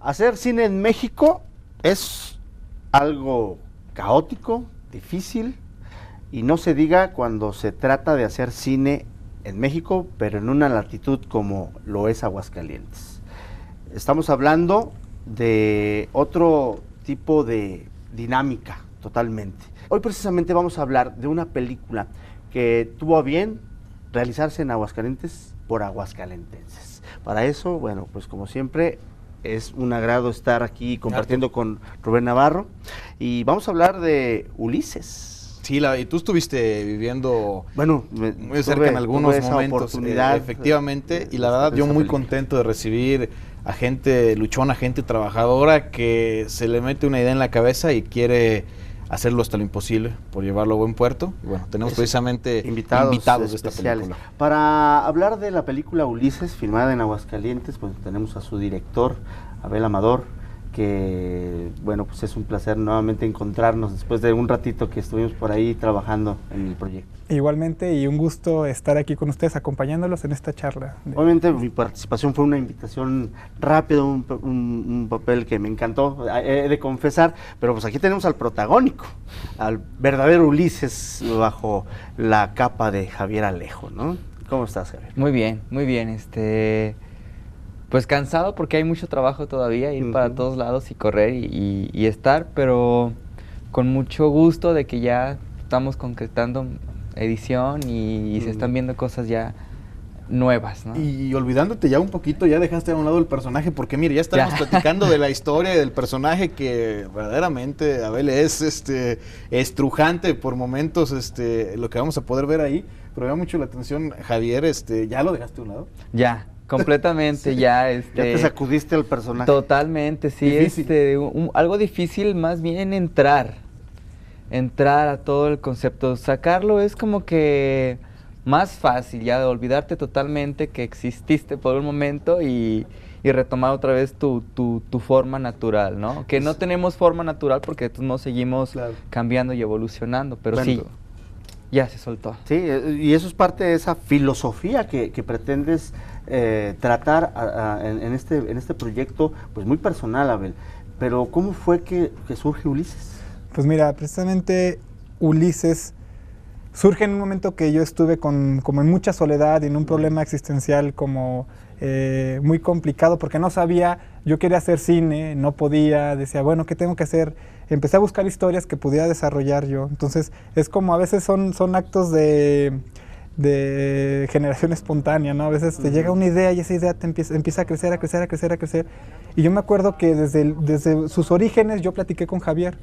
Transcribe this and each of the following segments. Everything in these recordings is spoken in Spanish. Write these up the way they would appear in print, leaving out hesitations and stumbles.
Hacer cine en México es algo caótico, difícil, y no se diga cuando se trata de hacer cine en México, pero en una latitud como lo es Aguascalientes. Estamos hablando de otro tipo de dinámica totalmente. Hoy precisamente vamos a hablar de una película que tuvo a bien realizarse en Aguascalientes por aguascalentenses. Para eso, bueno, pues como siempre, es un agrado estar aquí compartiendo con Rubén Navarro y vamos a hablar de Ulises. Sí, y tú estuviste viviendo muy cerca tuve, en algunos esa momentos, oportunidad, efectivamente, y la verdad yo muy contento de recibir a gente luchona, gente trabajadora que se le mete una idea en la cabeza y quiere hacerlo hasta lo imposible por llevarlo a buen puerto. Y bueno, tenemos precisamente invitados de esta película. Para hablar de la película Ulises, filmada en Aguascalientes, pues tenemos a su director, Abel Amador, que bueno, pues es un placer nuevamente encontrarnos después de un ratito que estuvimos por ahí trabajando en el proyecto. Igualmente, y un gusto estar aquí con ustedes acompañándolos en esta charla. Obviamente mi participación fue una invitación rápida, un papel que me encantó, he de confesar, pero pues aquí tenemos al protagónico, al verdadero Ulises bajo la capa de Javier Alejo, ¿no? ¿Cómo estás, Javier? Muy bien, muy bien. Pues cansado porque hay mucho trabajo todavía, ir para todos lados y correr y estar, pero con mucho gusto de que ya estamos concretando edición y se están viendo cosas ya nuevas, ¿no? Y olvidándote ya un poquito, ya dejaste a un lado el personaje, porque mire, ya estamos platicando de la historia y del personaje que verdaderamente, Abel, es estrujante por momentos, lo que vamos a poder ver ahí, pero me da mucho la atención, Javier, ¿ya lo dejaste a un lado? Ya. Completamente, sí. ya. Ya te sacudiste al personaje. Totalmente, sí. Algo difícil más bien entrar a todo el concepto. Sacarlo es como que más fácil ya de olvidarte totalmente que exististe por un momento y retomar otra vez tu forma natural, ¿no? Que no tenemos forma natural porque no seguimos cambiando y evolucionando, pero sí, ya se soltó. Sí, y eso es parte de esa filosofía que pretendes tratar en este proyecto, pues muy personal, Abel. Pero ¿cómo fue que surge Ulises? Pues mira, precisamente Ulises surge en un momento que yo estuve como en mucha soledad y en un problema existencial como muy complicado porque no sabía, yo quería hacer cine, no podía, decía, bueno, ¿qué tengo que hacer? Empecé a buscar historias que pudiera desarrollar yo. Entonces es como a veces son actos de generación espontánea, ¿no? A veces te llega una idea y esa idea te empieza a crecer, a crecer, a crecer, a crecer. Y yo me acuerdo que desde sus orígenes yo platiqué con Javier.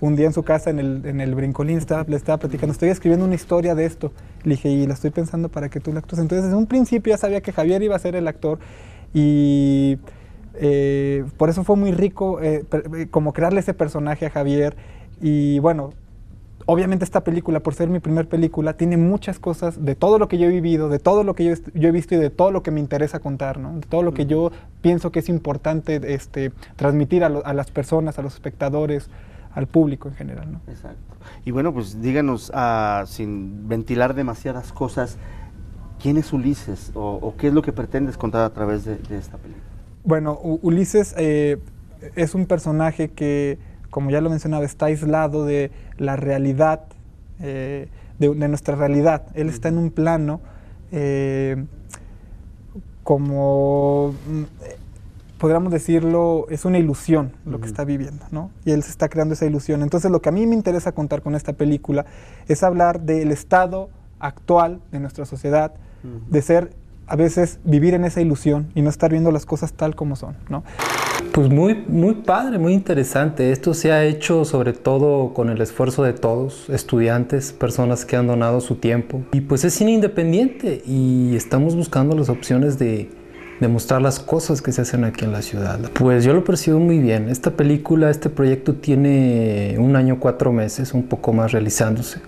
Un día en su casa, en el Brincolín, le estaba platicando, estoy escribiendo una historia de esto. Le dije, y la estoy pensando para que tú la actúes. Entonces, desde un principio ya sabía que Javier iba a ser el actor y por eso fue muy rico como crearle ese personaje a Javier. Y bueno, obviamente esta película, por ser mi primer película, tiene muchas cosas de todo lo que yo he vivido, de todo lo que yo he visto y de todo lo que me interesa contar, ¿no? De todo lo que yo pienso que es importante transmitir a las personas, a los espectadores, al público en general, ¿no? Exacto. Y bueno, pues díganos, sin ventilar demasiadas cosas, ¿quién es Ulises o qué es lo que pretendes contar a través de esta película? Bueno, Ulises es un personaje que, como ya lo mencionaba, está aislado de la realidad, de nuestra realidad. Él está en un plano como, podríamos decirlo, es una ilusión lo que está viviendo, ¿no? Y él se está creando esa ilusión. Entonces lo que a mí me interesa contar con esta película es hablar del estado actual de nuestra sociedad, de ser, a veces, vivir en esa ilusión y no estar viendo las cosas tal como son, ¿no? Pues muy padre, muy interesante. Esto se ha hecho sobre todo con el esfuerzo de todos, estudiantes, personas que han donado su tiempo. Y pues es cine independiente y estamos buscando las opciones de mostrar las cosas que se hacen aquí en la ciudad. Pues yo lo percibo muy bien. Esta película, este proyecto tiene 1 año 4 meses, un poco más realizándose.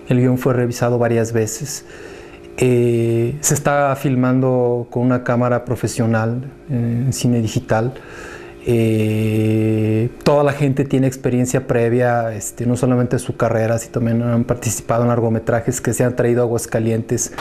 El guión fue revisado varias veces. Se está filmando con una cámara profesional en cine digital. Toda la gente tiene experiencia previa, no solamente su carrera, sino también han participado en largometrajes que se han traído a Aguascalientes.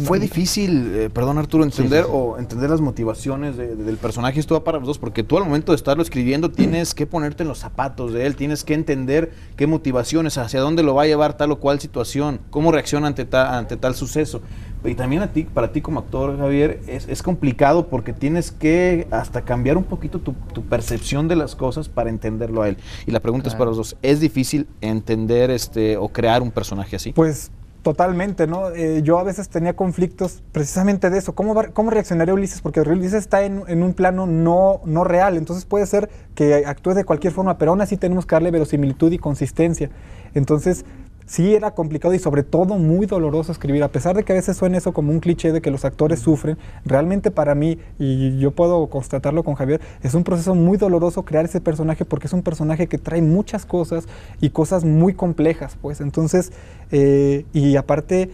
Fue difícil, perdón Arturo, entender o entender las motivaciones del personaje. Esto va para los dos, porque tú al momento de estarlo escribiendo tienes que ponerte en los zapatos de él, tienes que entender qué motivaciones, hacia dónde lo va a llevar tal o cual situación, cómo reacciona ante tal suceso. Y también para ti como actor, Javier, es complicado porque tienes que hasta cambiar un poquito tu percepción de las cosas para entenderlo a él. Y la pregunta es para los dos, ¿es difícil entender o crear un personaje así? Pues totalmente, ¿no? Yo a veces tenía conflictos precisamente de eso. ¿Cómo reaccionaría Ulises? Porque Ulises está en un plano no real, entonces puede ser que actúe de cualquier forma, pero aún así tenemos que darle verosimilitud y consistencia. Entonces, sí era complicado y sobre todo muy doloroso escribir, a pesar de que a veces suena eso como un cliché de que los actores sufren. Realmente para mí, y yo puedo constatarlo con Javier, es un proceso muy doloroso crear ese personaje porque es un personaje que trae muchas cosas y cosas muy complejas, pues. Entonces, y aparte,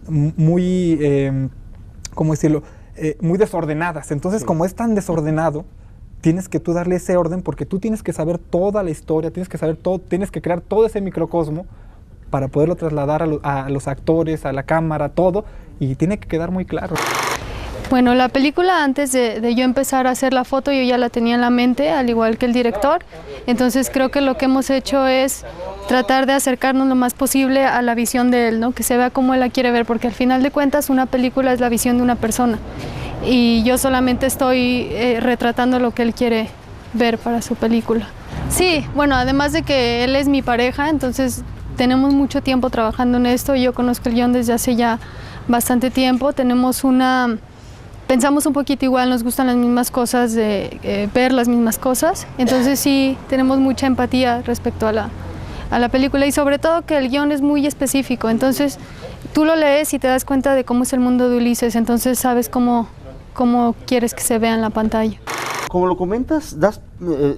muy, ¿cómo decirlo? Muy desordenadas. Entonces, como es tan desordenado, tienes que tú darle ese orden porque tú tienes que saber toda la historia, tienes que saber todo, tienes que crear todo ese microcosmo para poderlo trasladar a los actores, a la cámara, todo, y tiene que quedar muy claro. Bueno, la película, antes de yo empezar a hacer la foto, yo ya la tenía en la mente, al igual que el director. Entonces creo que lo que hemos hecho es tratar de acercarnos lo más posible a la visión de él, ¿no? Que se vea como él la quiere ver, porque al final de cuentas una película es la visión de una persona. Y yo solamente estoy retratando lo que él quiere ver para su película. Sí, bueno, además de que él es mi pareja, entonces tenemos mucho tiempo trabajando en esto. Yo conozco el guión desde hace ya bastante tiempo. Pensamos un poquito igual, nos gustan las mismas cosas, ver las mismas cosas. Entonces sí, tenemos mucha empatía respecto a la película y sobre todo que el guión es muy específico. Entonces tú lo lees y te das cuenta de cómo es el mundo de Ulises, entonces sabes cómo quieres que se vea en la pantalla. Como lo comentas,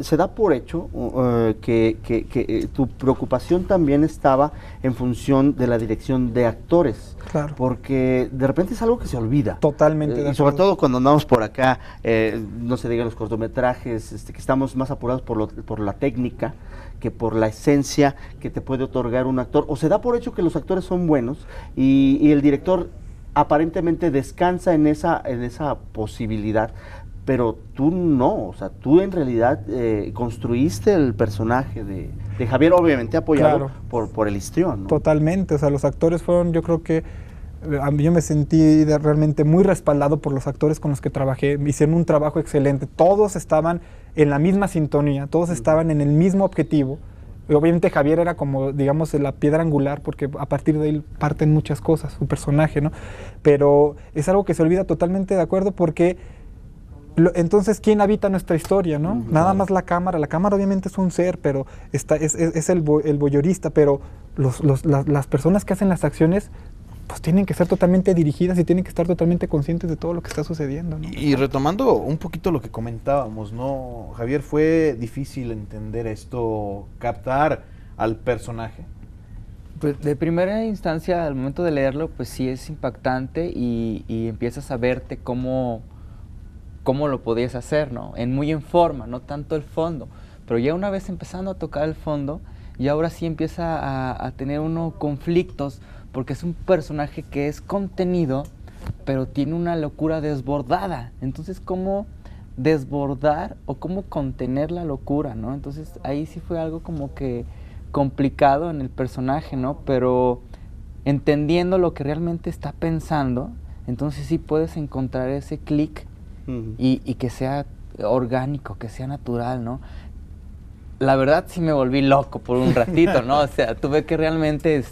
se da por hecho que tu preocupación también estaba en función de la dirección de actores. Claro. Porque de repente es algo que se olvida. Totalmente. Y sobre todo cuando andamos por acá, no se diga los cortometrajes, que estamos más apurados por la técnica que por la esencia que te puede otorgar un actor. O se da por hecho que los actores son buenos y el director aparentemente descansa en esa posibilidad. Pero tú no, o sea, tú en realidad construiste el personaje de Javier, obviamente apoyado por el histrión, ¿no? Totalmente, o sea, los actores fueron, yo creo que yo me sentí realmente muy respaldado por los actores con los que trabajé, hicieron un trabajo excelente, todos estaban en la misma sintonía, todos estaban en el mismo objetivo. Y obviamente Javier era como, digamos, la piedra angular, porque a partir de él parten muchas cosas, su personaje, ¿no? Pero es algo que se olvida totalmente, de acuerdo, porque entonces, ¿quién habita nuestra historia, no? Nada más la cámara obviamente es un ser, pero es el voyeurista, pero las personas que hacen las acciones, pues tienen que ser totalmente dirigidas y tienen que estar totalmente conscientes de todo lo que está sucediendo, ¿no? Y retomando un poquito lo que comentábamos, ¿no, Javier? ¿Fue difícil entender esto, captar al personaje? Pues de primera instancia, al momento de leerlo, pues sí es impactante y empiezas a verte cómo lo podías hacer, ¿no? Muy en forma, no tanto el fondo. Pero ya una vez empezando a tocar el fondo, y ahora sí empieza a tener uno conflictos, porque es un personaje que es contenido, pero tiene una locura desbordada. Entonces, ¿cómo desbordar o cómo contener la locura, ¿no? Entonces, ahí sí fue algo como que complicado en el personaje, ¿no? Pero entendiendo lo que realmente está pensando, entonces sí puedes encontrar ese clic y que sea orgánico, que sea natural, ¿no? La verdad sí me volví loco por un ratito, ¿no? O sea, tuve que realmente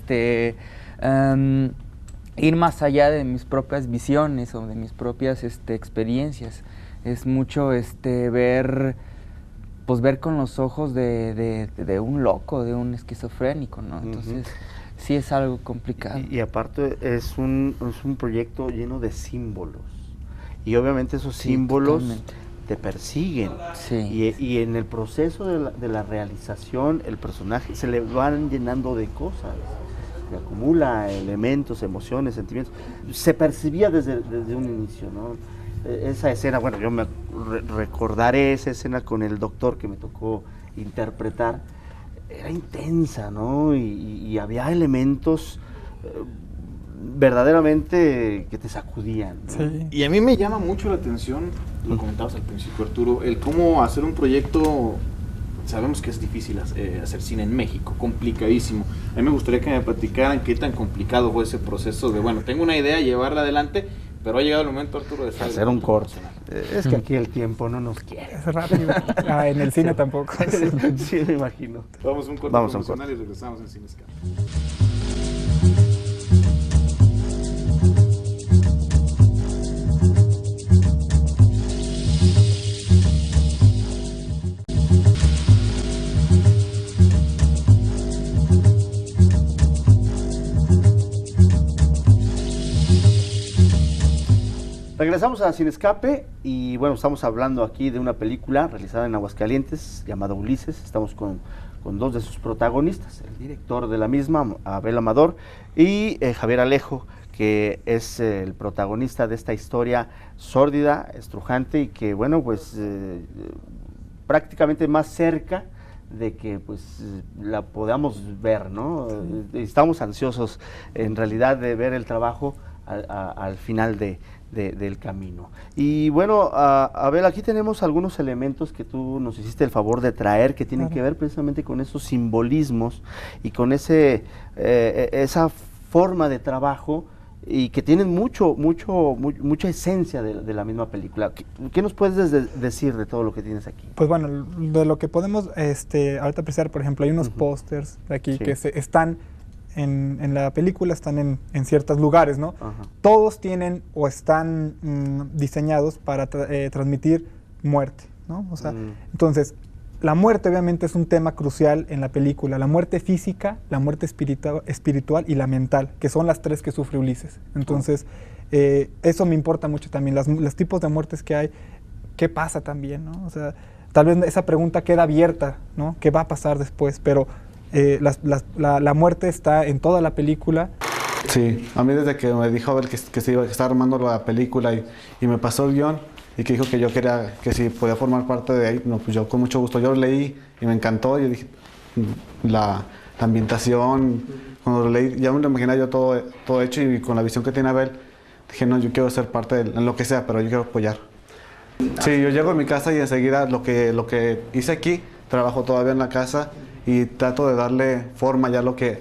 ir más allá de mis propias visiones o de mis propias experiencias. Es mucho ver con los ojos de un loco, de un esquizofrénico, ¿no? Entonces sí es algo complicado. Y aparte es un proyecto lleno de símbolos. Y obviamente esos símbolos te persiguen. Sí. Y en el proceso de la realización, el personaje se le van llenando de cosas. Se acumula elementos, emociones, sentimientos. Se percibía desde un inicio, ¿no? esa escena, bueno, yo recordaré esa escena con el doctor que me tocó interpretar, era intensa, ¿no? Y había elementos verdaderamente que te sacudían, ¿no? Sí. Y a mí me llama mucho la atención, lo comentabas al principio, Arturo, el cómo hacer un proyecto. Sabemos que es difícil hacer cine en México, complicadísimo. A mí me gustaría que me platicaran qué tan complicado fue ese proceso de, bueno, tengo una idea, llevarla adelante, pero ha llegado el momento, Arturo, de hacer un corte. Es que aquí el tiempo no nos quiere. Es rápido. En el cine tampoco. Sí, me imagino. Vamos a un corte promocional y regresamos en Cine Escape. Regresamos a Sin Escape y bueno, estamos hablando aquí de una película realizada en Aguascalientes llamada Ulises. Estamos con dos de sus protagonistas, el director de la misma, Abel Amador, y Javier Alejo, que es el protagonista de esta historia sórdida, estrujante y que bueno, pues prácticamente más cerca de que pues la podamos ver, ¿no? Estamos ansiosos en realidad de ver el trabajo al final del camino. Y bueno, Abel, aquí tenemos algunos elementos que tú nos hiciste el favor de traer, que tienen que ver precisamente con esos simbolismos y con esa forma de trabajo y que tienen mucha esencia de la misma película. ¿Qué nos puedes decir de todo lo que tienes aquí? Pues bueno, de lo que podemos ahorita apreciar, por ejemplo, hay unos pósters de aquí que están en la película, están en ciertos lugares, ¿no? Ajá. Todos tienen o están diseñados para transmitir muerte, ¿no? O sea, entonces, la muerte obviamente es un tema crucial en la película, la muerte física, la muerte espiritual y la mental, que son las tres que sufre Ulises. Entonces, eso me importa mucho también, los tipos de muertes que hay, qué pasa también, ¿no? O sea, tal vez esa pregunta queda abierta, ¿no? ¿Qué va a pasar después? Pero la muerte está en toda la película. Sí, a mí desde que me dijo Abel que estaba armando la película y me pasó el guión y que dijo que yo quería, que si podía formar parte de ahí, no, pues yo con mucho gusto, yo lo leí y me encantó y dije, la ambientación, cuando lo leí, ya me lo imaginé yo todo hecho y con la visión que tiene Abel, dije, no, yo quiero ser parte en lo que sea, pero yo quiero apoyar. Sí, yo llego a mi casa y enseguida lo que hice aquí, trabajo todavía en la casa y trato de darle forma ya a lo que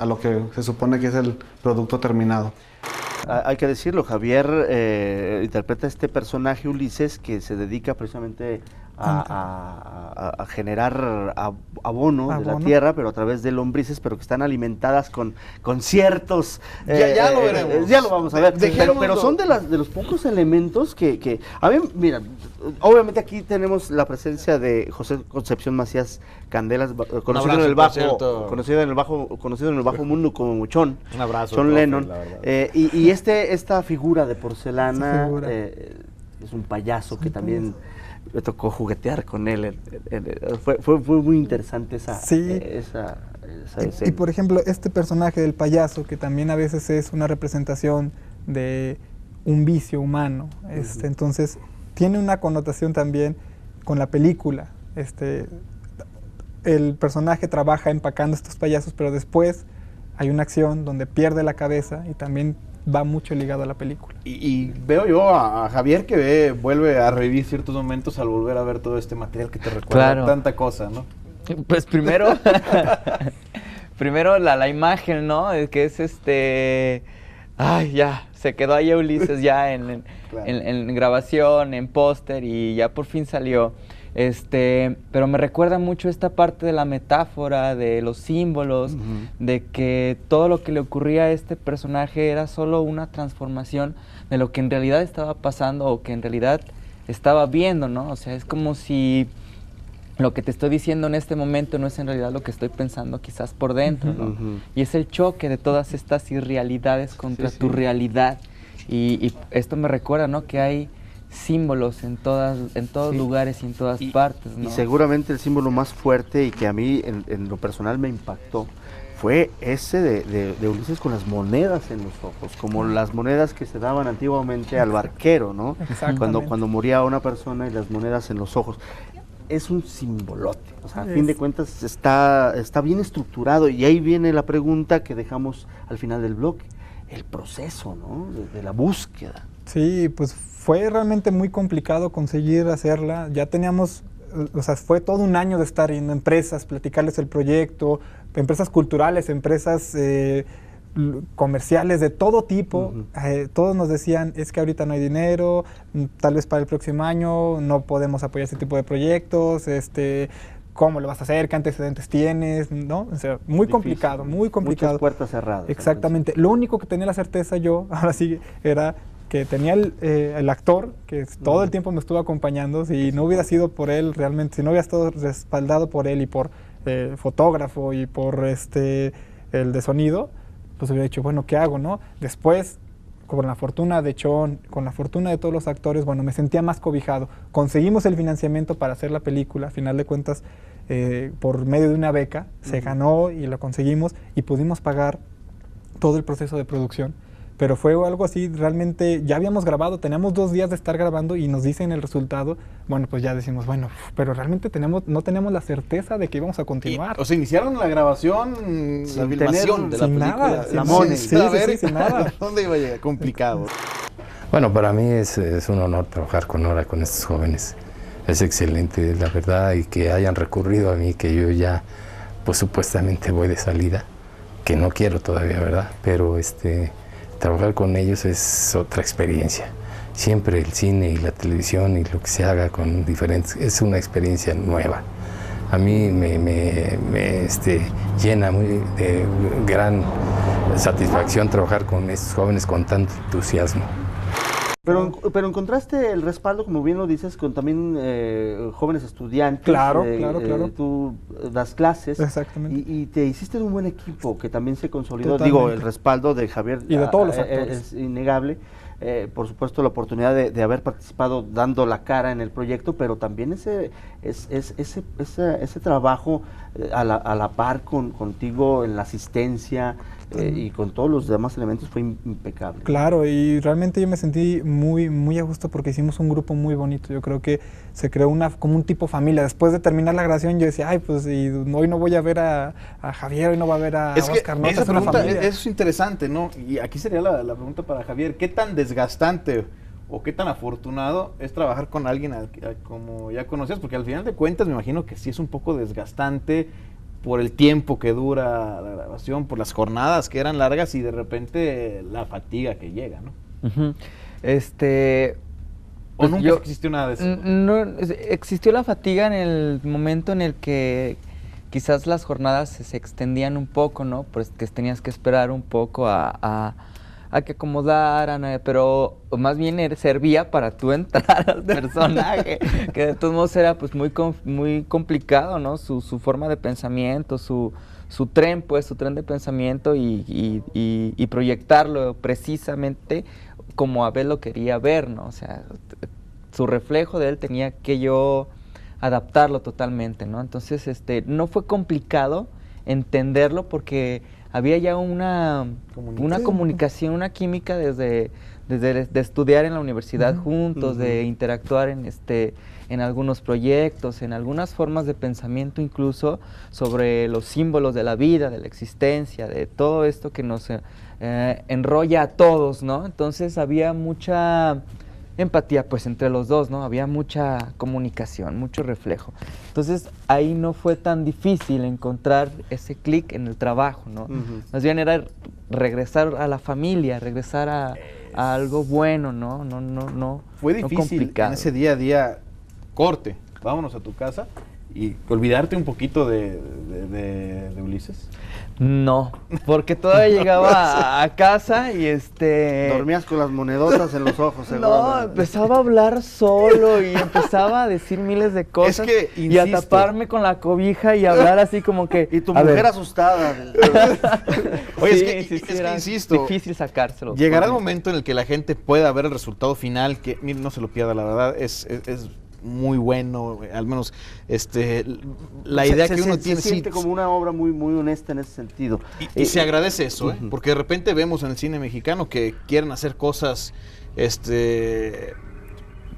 se supone que es el producto terminado. Hay que decirlo, Javier interpreta este personaje Ulises que se dedica precisamente a generar abono de la tierra, pero a través de lombrices, pero que están alimentadas con ciertos... ya lo veremos. Ya lo vamos a ver. Pero son de los pocos elementos que... A mí, mira, obviamente aquí tenemos la presencia de José Concepción Macías Candelas, conocido en el bajo mundo como Muchón. Un abrazo. John Lennon. Y esta figura de porcelana es un payaso que también me tocó juguetear con él. Fue muy interesante esa escena. Y por ejemplo, este personaje del payaso, que también a veces es una representación de un vicio humano, entonces tiene una connotación también con la película. El personaje trabaja empacando estos payasos, pero después hay una acción donde pierde la cabeza y también va mucho ligado a la película. Y veo yo a Javier que vuelve a revivir ciertos momentos al volver a ver todo este material que te recuerda tanta cosa, ¿no? Pues primero, la imagen, ¿no? Que es ay, ya, se quedó ahí Ulises ya en grabación, en póster y ya por fin salió. Pero me recuerda mucho esta parte de la metáfora, de los símbolos, de que todo lo que le ocurría a este personaje era solo una transformación de lo que en realidad estaba pasando o que en realidad estaba viendo, ¿no? O sea, es como si lo que te estoy diciendo en este momento no es en realidad lo que estoy pensando quizás por dentro, ¿no? Y es el choque de todas estas irrealidades contra tu realidad. Y esto me recuerda, ¿no? Que hay símbolos en todos lugares y en todas partes, ¿no? Y seguramente el símbolo más fuerte y que a mí en lo personal me impactó fue ese de Ulises con las monedas en los ojos, como las monedas que se daban antiguamente al barquero, ¿no? Cuando moría una persona y las monedas en los ojos. Es un simbolote, o sea, a fin de cuentas está bien estructurado, y ahí viene la pregunta que dejamos al final del bloque, el proceso, ¿no? de la búsqueda. Sí, pues fue realmente muy complicado conseguir hacerla. Ya teníamos, o sea, fue todo un año de estar yendo a empresas, platicarles el proyecto, empresas culturales, empresas comerciales de todo tipo. Todos nos decían, es que ahorita no hay dinero, tal vez para el próximo año no podemos apoyar este tipo de proyectos, ¿cómo lo vas a hacer? ¿Qué antecedentes tienes? ¿No? O sea, muy complicado, muy complicado. Muchas puertas cerradas. Exactamente. Lo único que tenía la certeza yo, ahora sí, era que tenía el actor que todo el tiempo me estuvo acompañando. Si no hubiera sido por él realmente, si no hubiera estado respaldado por él y por fotógrafo y por el de sonido, pues hubiera dicho, bueno, ¿qué hago, no? Después, con la fortuna de Chon, con la fortuna de todos los actores, bueno, me sentía más cobijado. Conseguimos el financiamiento para hacer la película, a final de cuentas, por medio de una beca, se ganó y lo conseguimos y pudimos pagar todo el proceso de producción. Pero fue algo así, realmente, ya habíamos grabado, teníamos 2 días de estar grabando y nos dicen el resultado, bueno, pues ya decimos, bueno, pero realmente no tenemos la certeza de que íbamos a continuar. O sea, iniciaron la grabación, la filmación de la película. Nada, sin nada. ¿Dónde iba a llegar? Complicado. Bueno, para mí es un honor trabajar con Nora, con estos jóvenes. Es excelente, la verdad, y que hayan recurrido a mí, que yo ya, pues supuestamente voy de salida, que no quiero todavía, ¿verdad? Pero trabajar con ellos es otra experiencia. Siempre el cine y la televisión y lo que se haga con diferentes, es una experiencia nueva. A mí me llena muy de gran satisfacción trabajar con estos jóvenes con tanto entusiasmo. Pero encontraste el respaldo, como bien lo dices, con también jóvenes estudiantes. Claro. Tú das clases. Exactamente. Y te hiciste de un buen equipo que también se consolidó. Totalmente. Digo, el respaldo de Javier y de todos los actores es innegable. Por supuesto, la oportunidad de haber participado dando la cara en el proyecto, pero también ese trabajo a la par contigo en la asistencia y con todos los demás elementos fue impecable. Claro, y realmente yo me sentí muy, muy a gusto porque hicimos un grupo muy bonito. Yo creo que se creó como un tipo familia. Después de terminar la grabación yo decía, ay, pues hoy no voy a ver a Javier, hoy no va a ver a Oscar. Esa pregunta, eso es interesante, ¿no? Y aquí sería la pregunta para Javier. ¿Qué tan desgastante o qué tan afortunado es trabajar con alguien como ya conocías? Porque al final de cuentas me imagino que sí es un poco desgastante por el tiempo que dura la grabación, por las jornadas que eran largas y de repente la fatiga que llega, ¿no? ¿O nunca existió nada de eso? No, existió la fatiga en el momento en el que quizás las jornadas se extendían un poco, ¿no? Pues que tenías que esperar un poco a que acomodaran, pero más bien servía para tú entrar al personaje, que de todos modos era pues muy complicado, ¿no? Su forma de pensamiento, su tren de pensamiento y proyectarlo precisamente como Abel lo quería ver, ¿no? O sea, su reflejo de él tenía que yo adaptarlo totalmente, ¿no? Entonces, no fue complicado entenderlo porque había ya una comunicación, una química desde de estudiar en la universidad juntos, de interactuar en algunos proyectos, en algunas formas de pensamiento incluso sobre los símbolos de la vida, de la existencia, de todo esto que nos enrolla a todos, ¿no? Entonces había mucha empatía pues entre los dos, ¿no? Había mucha comunicación, mucho reflejo. Entonces ahí no fue tan difícil encontrar ese clic en el trabajo, ¿no? Más bien era regresar a la familia, regresar a algo bueno, ¿no? No fue difícil en ese día a día, corte, vámonos a tu casa y olvidarte un poquito de Ulises. No, porque todavía llegaba a casa y Dormías con las monedotas en los ojos, No, empezaba a hablar solo y empezaba a decir miles de cosas y a taparme con la cobija y hablar así como que... Y tu mujer asustada. Oye, es que insisto, difícil sacárselo. Llegará el momento en el que la gente pueda ver el resultado final, que no se lo pierda, la verdad, es muy bueno, al menos la idea que uno tiene. Se siente como una obra muy, muy honesta en ese sentido. Y se agradece eso, porque de repente vemos en el cine mexicano que quieren hacer cosas,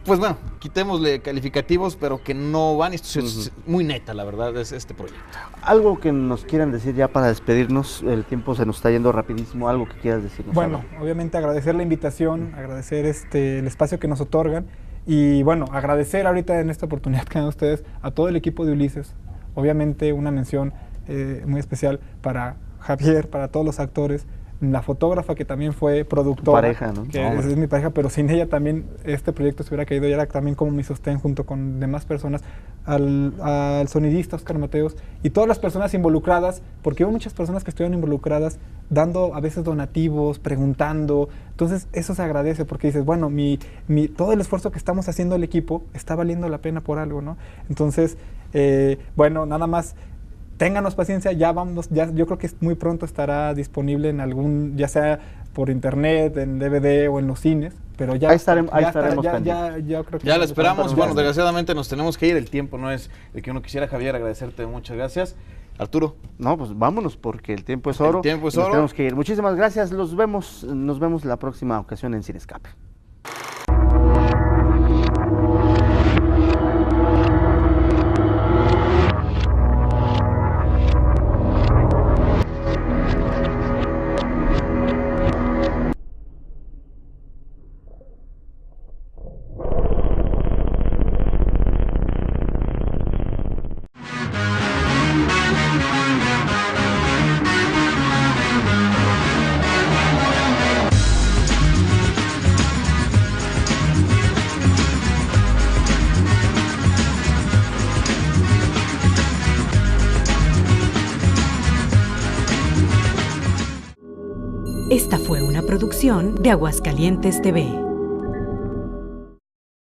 pues bueno, quitémosle calificativos, pero que no van. Esto es muy neta, la verdad, es este proyecto. Algo que nos quieran decir ya para despedirnos, el tiempo se nos está yendo rapidísimo, algo que quieras decirnos. Bueno, obviamente agradecer la invitación, agradecer el espacio que nos otorgan y bueno, agradecer ahorita en esta oportunidad que dan ustedes a todo el equipo de Ulises. Obviamente una mención muy especial para Javier, para todos los actores, la fotógrafa que también fue productora, pareja, ¿no? que es mi pareja, pero sin ella también este proyecto se hubiera caído y era también como mi sostén junto con demás personas, al sonidista Oscar Mateos y todas las personas involucradas, porque hubo muchas personas que estuvieron involucradas dando a veces donativos, preguntando, entonces eso se agradece porque dices, bueno, todo el esfuerzo que estamos haciendo el equipo está valiendo la pena por algo, ¿no? Entonces, bueno, nada más. Ténganos paciencia, ya yo creo que muy pronto estará disponible en algún, ya sea por internet, en DVD o en los cines, pero ya estaremos yo creo que ya la esperamos. Bueno, desgraciadamente nos tenemos que ir, el tiempo no es el que uno quisiera. Javier, agradecerte, muchas gracias. Arturo. No, pues vámonos porque el tiempo es oro. El tiempo es oro. Nos tenemos que ir. Muchísimas gracias, nos vemos la próxima ocasión en Cinescape. Esta fue una producción de Aguascalientes TV.